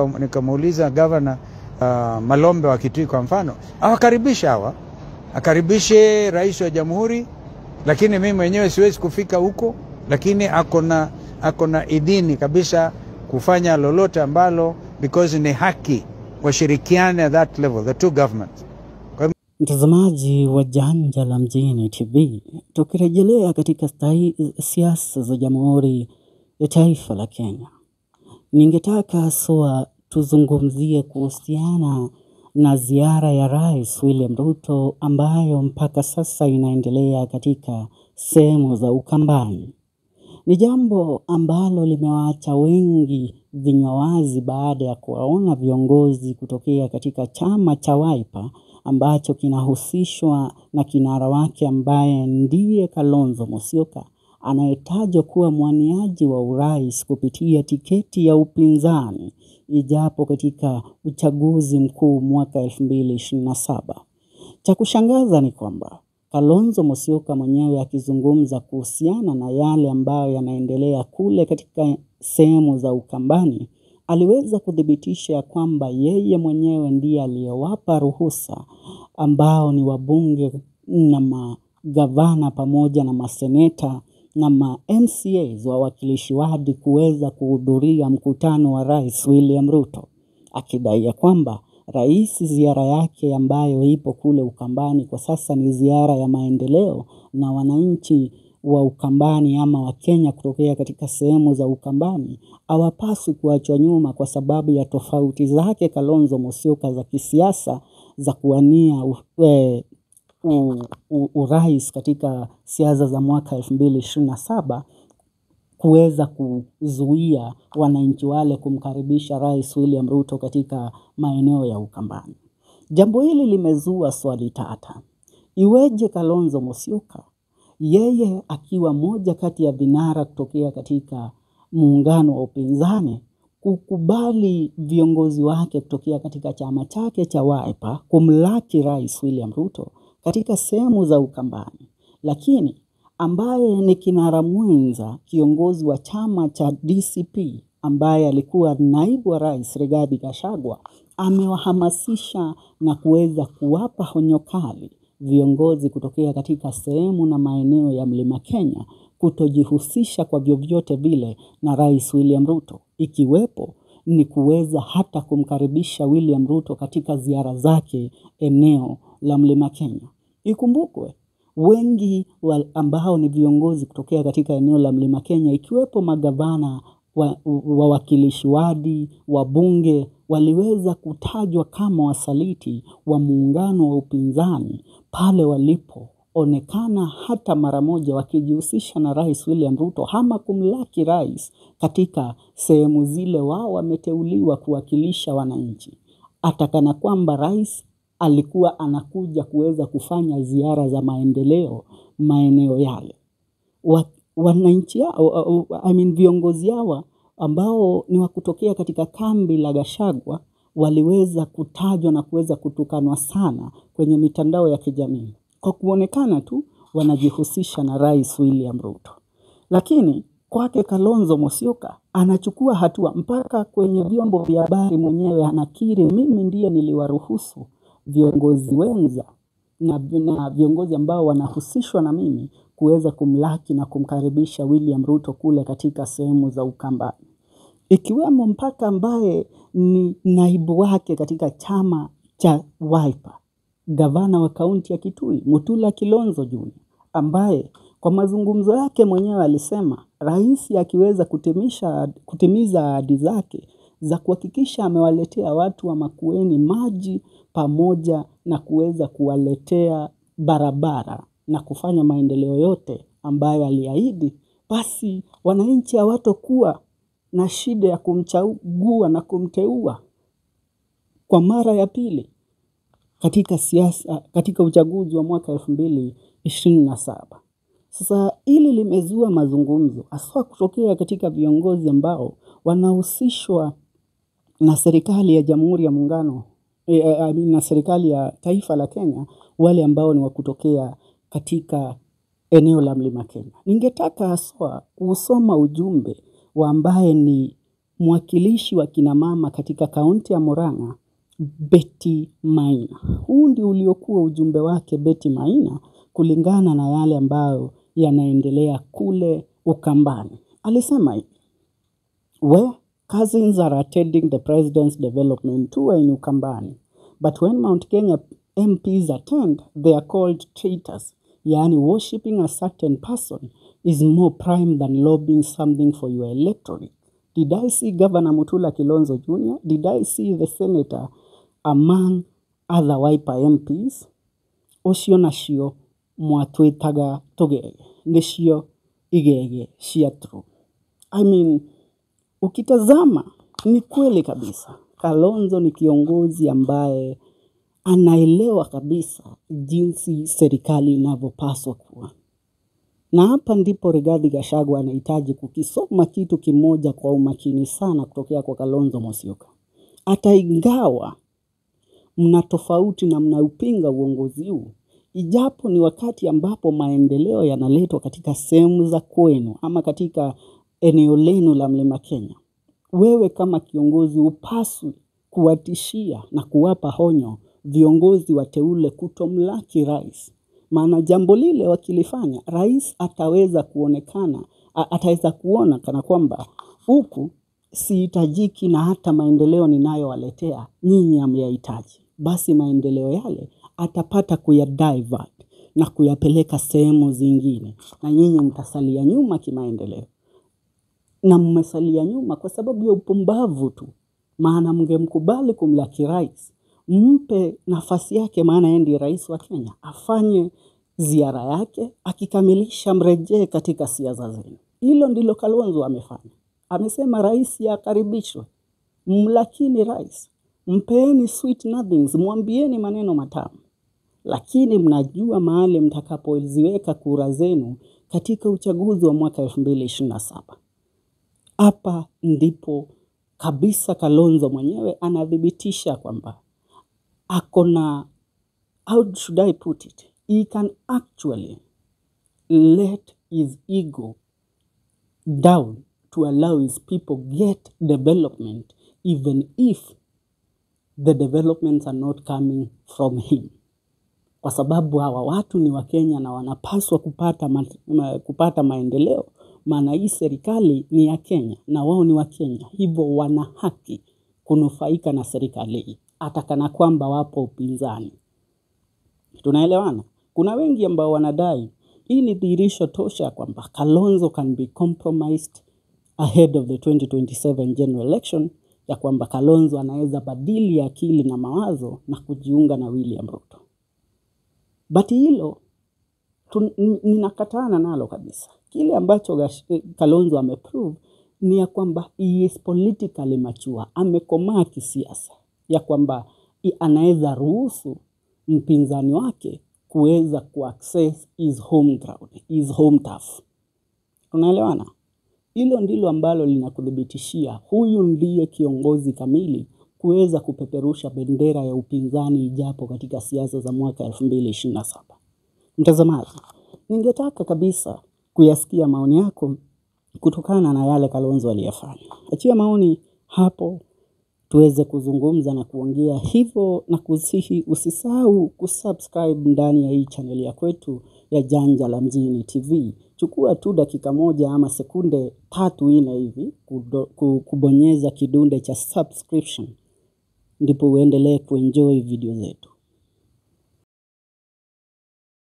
Nikamuuliza governor Malombe wa Kitui kwa mfano, awakaribisha hawa, akaribishe rais wa jamhuri, lakini mimi mwenyewe siwezi kufika huko, lakini akona idhini kabisa kufanya lolote ambalo, because ni haki washirikiane at that level, the two governments. Mtazamaji wa Janja la Mjini TV, tukirejelea katika siasa za Jamhuri ya Taifa la Kenya, ningetaka haswa tuzungumzie kuhusiana na ziara ya Rais William Ruto ambayo mpaka sasa inaendelea katika sehemu za Ukambani. Ni jambo ambalo limewaacha wengi vinywa wazi baada ya kuwaona viongozi kutokea katika chama cha Wiper ambacho kinahusishwa na kinara wake ambaye ndiye Kalonzo Musyoka, anayetajwa kuwa mwaniaji wa urais kupitia tiketi ya upinzani ijapo katika uchaguzi mkuu mwaka 2027. Cha kushangaza ni kwamba Kalonzo Musyoka mwenyewe akizungumza kuhusiana na yale ambayo yanaendelea kule katika sehemu za Ukambani, aliweza kudhibitisha kwamba yeye mwenyewe ndiye aliyewapa ruhusa ambao ni wabunge na magavana pamoja na maseneta na MCAs wawakilishi wadi kuweza kuhudhuria mkutano wa Rais William Ruto, akidai kwamba rais ziara yake ambayo ipo kule Ukambani kwa sasa ni ziara ya maendeleo, na wananchi wa Ukambani ama wa Kenya kutokea katika sehemu za Ukambani hawapaswi kuachwa nyuma kwa sababu ya tofauti zake Kalonzo Musyoka za kisiasa za kuwania urais katika siasa za mwaka 2027, kuweza kuzuia wananchi wale kumkaribisha Rais William Ruto katika maeneo ya Ukambani. Jambo hili limezua swali tata. Iweje Kalonzo Musyoka, yeye akiwa moja kati ya vinara kutokea katika muungano wa upinzani, kukubali viongozi wake kutokea katika chama chake cha Wiper kumlaki Rais William Ruto katika sehemu za Ukambani, lakini ambaye ni kinara mwenza kiongozi wa chama cha DCP ambaye alikuwa naibu wa rais Rigathi Gachagua amewahamasisha na kuweza kuwapa onyo kali viongozi kutokea katika sehemu na maeneo ya Mlima Kenya kutojihusisha kwa vyovyote vile na Rais William Ruto, ikiwepo ni kuweza hata kumkaribisha William Ruto katika ziara zake eneo la Mlima Kenya. Ikumbukwe wengi ambao ni viongozi kutokea katika eneo la Mlima Kenya, ikiwepo magavana, wawakilishi wadi, wabunge, waliweza kutajwa kama wasaliti wa muungano wa upinzani pale walipoonekana hata mara moja wakijihusisha na Rais William Ruto ama kumlaki rais katika sehemu zile wao wameteuliwa kuwakilisha wananchi, atakana kwamba rais alikuwa anakuja kuweza kufanya ziara za maendeleo maeneo yale. Wananchi viongozi hawa ambao ni wa kutokea katika kambi la Gachagua waliweza kutajwa na kuweza kutukanwa sana kwenye mitandao ya kijamii kwa kuonekana tu wanajihusisha na Rais William Ruto. Lakini kwake Kalonzo Musyoka anachukua hatua mpaka kwenye vyombo vya habari mwenyewe anakiri, mimi ndiye niliwaruhusu viongozi wenza na viongozi ambao wanahusishwa na mimi kuweza kumlaki na kumkaribisha William Ruto kule katika sehemu za Ukambani, ikiwemo mpaka ambaye ni naibu wake katika chama cha Wiper, gavana wa kaunti ya Kitui Mutula Kilonzo Junior, ambaye kwa mazungumzo yake mwenyewe alisema rais akiweza kutimiza ahadi zake za kuhakikisha amewaletea watu wa Makueni maji pamoja na kuweza kuwaletea barabara na kufanya maendeleo yote ambayo aliahidi, basi wananchi hawatakuwa na shida ya kumchagua na kumteua kwa mara ya pili katika siasa, katika uchaguzi wa mwaka 2027. Sasa hili limezua mazungumzo hasa kutokea katika viongozi ambao wanahusishwa na serikali ya Jamhuri ya Muungano na serikali ya taifa la Kenya, wale ambao ni wa kutokea katika eneo la Mlima Kenya. Ningetaka haswa kusoma ujumbe wa ambaye ni mwakilishi wa kina mama katika kaunti ya Murang'a, Betty Maina. Huu ndio uliokuwa ujumbe wake Betty Maina kulingana na yale ambayo yanaendelea kule Ukambani. Alisema hivi: where cousins are attending the president's development tour in Ukambani, but when Mount Kenya MPs attend, they are called traitors. Yani, worshipping a certain person is more prime than lobbying something for your electorate. Did I see Governor Mutula Kilonzo Jr.? Did I see the senator among other Wiper MPs? Ocio nacio mwatwitaga tugege, nicio igege cia true. I mean, ukitazama ni kweli kabisa. Kalonzo ni kiongozi ambaye anaelewa kabisa jinsi serikali inavyopaswa kuwa. Na hapa ndipo Rigathi Gachagua anahitaji kukisoma kitu kimoja kwa umakini sana kutokea kwa Kalonzo Musyoka. Hata ingawa mna tofauti na mnaupinga uongozi huu, ijapo ni wakati ambapo maendeleo yanaletwa katika sehemu za kwenu ama katika eneo lenu la Mlima Kenya, wewe kama kiongozi upaswi kuwatishia na kuwapa honyo viongozi wateule kutomlaki rais. Maana jambo lile wakilifanya, rais ataweza kuona kana kwamba huku sihitajiki na hata maendeleo ninayowaletea nyinyi hamyahitaji. Basi maendeleo yale atapata kuyadivert na kuyapeleka sehemu zingine, na nyinyi mtasalia nyuma kimaendeleo. Na mmesalia nyuma kwa sababu ya upumbavu tu. Maana mngemkubali kumlaki rais, mpe nafasi yake, maana yeye ndiye rais wa Kenya, afanye ziara yake, akikamilisha mrejee katika siasa zenu. Hilo ndilo Kalonzo amefanya. Amesema rais akaribishwe. Mlakini rais, mpeeni sweet nothings, mwambieni maneno matamu. Lakini mnajua mahali mtakapoziweka kura zenu katika uchaguzi wa mwaka 2027. Hapa ndipo kabisa Kalonzo mwenyewe anadhibitisha kwamba akona, how should I put it, he can actually let his ego down to allow his people get development, even if the developments are not coming from him. Kwa sababu hawa watu ni Wakenya na wanapaswa kupata maendeleo. Maana hii serikali ni ya Kenya na wao ni Wakenya, hivyo wana haki kunufaika na serikali hii, hata kana kwamba wapo upinzani. Tunaelewana? Kuna wengi ambao wanadai hii ni dhihirisho tosha kwamba Kalonzo can be compromised ahead of the 2027 general election, ya kwamba Kalonzo anaweza badili akili na mawazo na kujiunga na William Ruto. But hilo ninakatana nalo kabisa. Kile ambacho Kalonzo ameprove ni ya kwamba he is politically mature, amekomaa kisiasa, ya kwamba anaweza ruhusu mpinzani wake kuweza kuaccess his home ground, his home turf. Unaelewana? Hilo ndilo ambalo linakudhibitishia huyu ndiye kiongozi kamili kuweza kupeperusha bendera ya upinzani ijapo katika siasa za mwaka 2027. Mtazamaji, ningetaka kabisa kuyasikia maoni yako kutokana na yale Kalonzo aliyofanya. Achia maoni hapo tuweze kuzungumza na kuongea hivyo, na kusihi usisahau kusubscribe ndani ya hii channel ya kwetu ya Janja la Mjini TV. Chukua tu dakika moja ama sekunde 3-4 hivi kubonyeza kidunde cha subscription, ndipo uendelee kuenjoy video zetu.